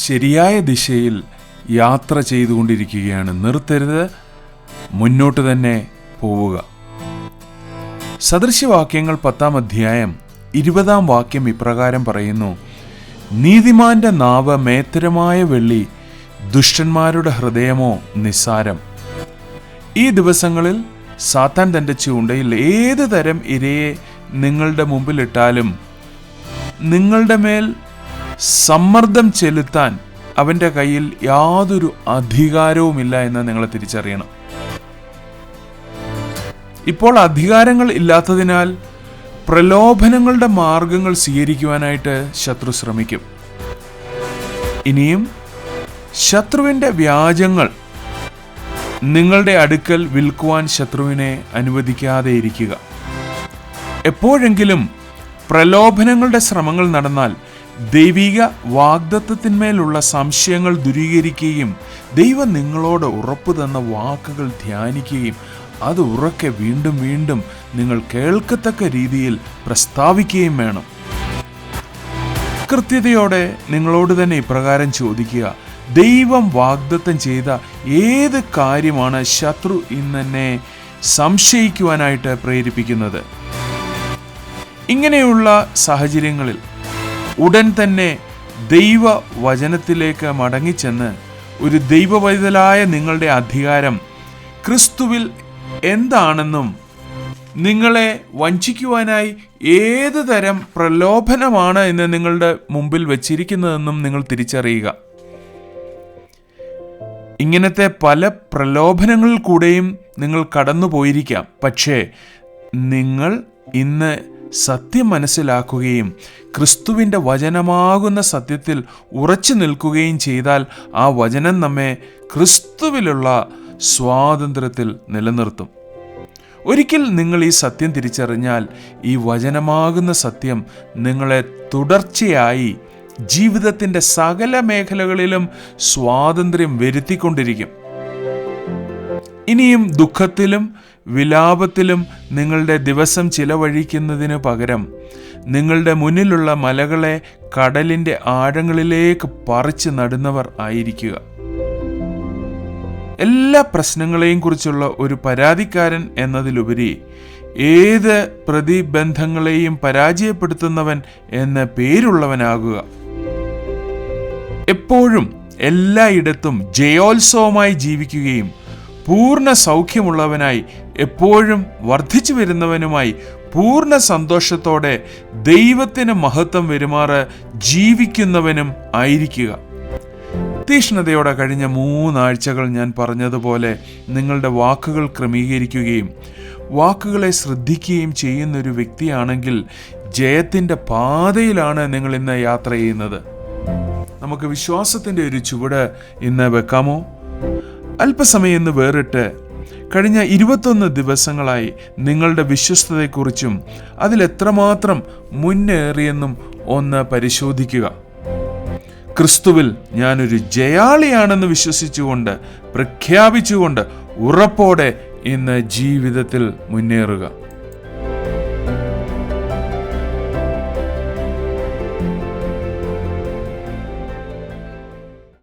ശരിയായ ദിശയിൽ യാത്ര ചെയ്തുകൊണ്ടിരിക്കുകയാണ്. നിർത്തരുത്, മുന്നോട്ട് തന്നെ പോവുക. സദൃശ്യവാക്യങ്ങൾ 10-ാം അധ്യായം 20-ാം വാക്യം ഇപ്രകാരം പറയുന്നു: നീതിമാന്റെ നാവ് മേത്തരമായ വെള്ളി, ദുഷ്ടന്മാരുടെ ഹൃദയമോ നിസ്സാരം. ഈ ദിവസങ്ങളിൽ സാത്താൻ തൻ്റെ ചൂണ്ടയിൽ ഏത് തരം ഇരയെ നിങ്ങളുടെ മുമ്പിലിട്ടാലും നിങ്ങളുടെ മേൽ സമ്മർദ്ദം ചെലുത്താൻ അവൻ്റെ കയ്യിൽ യാതൊരു അധികാരവുമില്ല എന്ന് നിങ്ങൾ തിരിച്ചറിയണം. ഇപ്പോൾ അധികാരങ്ങൾ ഇല്ലാത്തതിനാൽ പ്രലോഭനങ്ങളുടെ മാർഗങ്ങൾ സ്വീകരിക്കുവാനായിട്ട് ശത്രു ശ്രമിക്കും. ഇനിയും ശത്രുവിൻ്റെ വ്യാജങ്ങൾ നിങ്ങളുടെ അടുക്കൽ വിൽക്കുവാൻ ശത്രുവിനെ അനുവദിക്കാതെ ഇരിക്കുക. എപ്പോഴെങ്കിലും പ്രലോഭനങ്ങളുടെ ശ്രമങ്ങൾ നടന്നാൽ ദൈവിക വാഗ്ദത്തത്തിന്മേലുള്ള സംശയങ്ങൾ ദൂരീകരിക്കുകയും ദൈവം നിങ്ങളോട് ഉറപ്പു തന്ന വാക്കുകൾ ധ്യാനിക്കുകയും അത് ഉറക്കെ വീണ്ടും വീണ്ടും നിങ്ങൾ കേൾക്കത്തക്ക രീതിയിൽ പ്രസ്താവിക്കുകയും വേണം. കൃത്യതയോടെ നിങ്ങളോട് തന്നെ ഇപ്രകാരം ചോദിക്കുക: ദൈവം വാഗ്ദത്തം ചെയ്ത ഏത് കാര്യമാണ് ശത്രു ഇന്നെന്നെ സംശയിക്കുവാനായിട്ട് പ്രേരിപ്പിക്കുന്നത്? ഇങ്ങനെയുള്ള സാഹചര്യങ്ങളിൽ ഉടൻ തന്നെ ദൈവവചനത്തിലേക്ക് മടങ്ങിച്ചെന്ന് ഒരു ദൈവവൈതലായ നിങ്ങളുടെ അധികാരം ക്രിസ്തുവിൽ എന്താണെന്നും നിങ്ങളെ വഞ്ചിക്കുവാനായി ഏത് തരം പ്രലോഭനമാണ് എന്ന് നിങ്ങളുടെ മുമ്പിൽ വച്ചിരിക്കുന്നതെന്നും നിങ്ങൾ തിരിച്ചറിയുക. ഇങ്ങനത്തെ പല പ്രലോഭനങ്ങളിൽ കൂടെയും നിങ്ങൾ കടന്നു പോയിരിക്കാം. പക്ഷേ നിങ്ങൾ ഇന്ന് സത്യം മനസ്സിലാക്കുകയും ക്രിസ്തുവിൻ്റെ വചനമാകുന്ന സത്യത്തിൽ ഉറച്ചു നിൽക്കുകയും ചെയ്താൽ ആ വചനം നമ്മെ ക്രിസ്തുവിലുള്ള സ്വാതന്ത്ര്യത്തിൽ നിലനിർത്തും. ഒരിക്കൽ നിങ്ങൾ ഈ സത്യം തിരിച്ചറിഞ്ഞാൽ ഈ വചനമാകുന്ന സത്യം നിങ്ങളെ തുടർച്ചയായി ജീവിതത്തിൻ്റെ സകല മേഖലകളിലും സ്വാതന്ത്ര്യം വരുത്തിക്കൊണ്ടിരിക്കും. ഇനിയും ദുഃഖത്തിലും വിലാപത്തിലും നിങ്ങളുടെ ദിവസം ചിലവഴിക്കുന്നതിന് പകരം നിങ്ങളുടെ മുന്നിലുള്ള മലകളെ കടലിൻ്റെ ആഴങ്ങളിലേക്ക് പറിച്ചു നടുന്നവർ ആയിരിക്കുക. എല്ലാ പ്രശ്നങ്ങളെയും കുറിച്ചുള്ള ഒരു പരാതിക്കാരൻ എന്നതിലുപരി ഏത് പ്രതിബന്ധങ്ങളെയും പരാജയപ്പെടുത്തുന്നവൻ എന്ന പേരുള്ളവനാകുക. എപ്പോഴും എല്ലായിടത്തും ജയോത്സവമായി ജീവിക്കുകയും പൂർണ്ണ സൗഖ്യമുള്ളവനായി എപ്പോഴും വർദ്ധിച്ചു വരുന്നവനുമായി പൂർണ്ണ സന്തോഷത്തോടെ ദൈവത്തിന് മഹത്വം വരുമാറ് ജീവിക്കുന്നവനും ആയിരിക്കുക. തീഷ്ണതയോടെ കഴിഞ്ഞ 3 ആഴ്ചകൾ ഞാൻ പറഞ്ഞതുപോലെ നിങ്ങളുടെ വാക്കുകൾ ക്രമീകരിക്കുകയും വാക്കുകളെ ശ്രദ്ധിക്കുകയും ചെയ്യുന്നൊരു വ്യക്തിയാണെങ്കിൽ ജയത്തിൻ്റെ പാതയിലാണ് നിങ്ങൾ ഇന്ന് യാത്ര ചെയ്യുന്നത്. നമുക്ക് വിശ്വാസത്തിൻ്റെ ഒരു ചുവട് ഇന്ന് വെക്കാമോ? അല്പസമയം ഇന്ന് വേറിട്ട് കഴിഞ്ഞ 21 ദിവസങ്ങളായി നിങ്ങളുടെ വിശ്വസ്തതയെക്കുറിച്ചും അതിലെത്രമാത്രം മുന്നേറിയെന്നും ഒന്ന് പരിശോധിക്കുക. ക്രിസ്തുവിൽ ഞാനൊരു ജയാളിയാണെന്ന് വിശ്വസിച്ചുകൊണ്ട് പ്രഖ്യാപിച്ചുകൊണ്ട് ഉറപ്പോടെ ഇന്ന് ജീവിതത്തിൽ മുന്നേറുക.